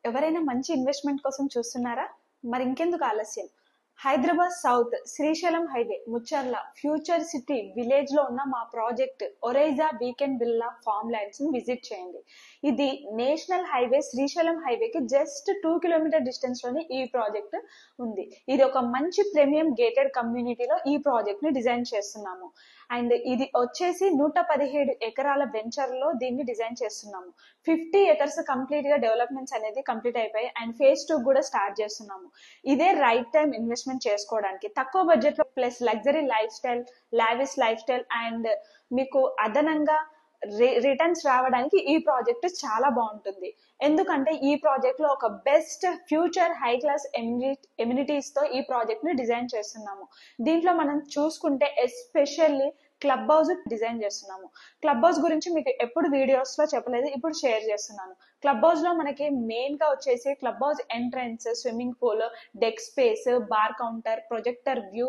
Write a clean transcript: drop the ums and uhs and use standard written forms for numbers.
ఎవరైనా మంచి ఇన్వెస్ట్మెంట్ కోసం చూస్తున్నారా? మరి ఇంకెందుకు ఆలస్యం? Hyderabad south Srisailam highway Mucherla future city village లో ఉన్న మా project Oryza weekend villa farm lands ని విజిట్ చేయండి. ఇది నేషనల్ హైవే శ్రీశైలం హైవేకి జస్ట్ 2 కిలోమీటర్ డిస్టెన్స్ లోనే ఈ ప్రాజెక్ట్ ఉంది. ఇది ఒక మంచి ప్రీమియం గేటెడ్ కమ్యూనిటీలో ఈ ప్రాజెక్ట్ ని డిజైన్ చేస్తున్నాము. అండ్ ఇది వచ్చేసి 117 ఎకరాల వెంచర్ లో దీన్ని డిజైన్ చేస్తున్నాము. 50 acres కంప్లీట్ గా డెవలప్మెంట్స్ అనేది కంప్లీట్ అయిపోయి అండ్ phase 2 కూడా స్టార్ట్ చేస్తున్నాము. ఇదే రైట్ టైం ఇన్వెస్ట్మెంట్ చేసుకోవడానికి, తక్కువ బడ్జెట్ లో plus luxury life style, lavish life style and మీకు అదనంగా రిటర్న్స్ రావడానికి ఈ ప్రాజెక్ట్ చాలా బాగుంటుంది. ఎందుకంటే ఈ ప్రాజెక్ట్ లో ఒక best future high class amenities తో ఈ ప్రాజెక్ట్ ని డిజైన్ చేస్తున్నాము. దీంట్లో మనం చూసుకుంటే ఎస్పెషల్లీ క్లబ్ హౌస్ డిజైన్ చేస్తున్నాము. క్లబ్ హౌస్ గురించి మీకు ఎప్పుడు వీడియోస్ లో చెప్పలేదు, ఇప్పుడు షేర్ చేస్తున్నాను. క్లబ్ హౌస్ లో మనకి మెయిన్ గా వచ్చేసి club house entrance, swimming pool, deck space, bar counter, projector view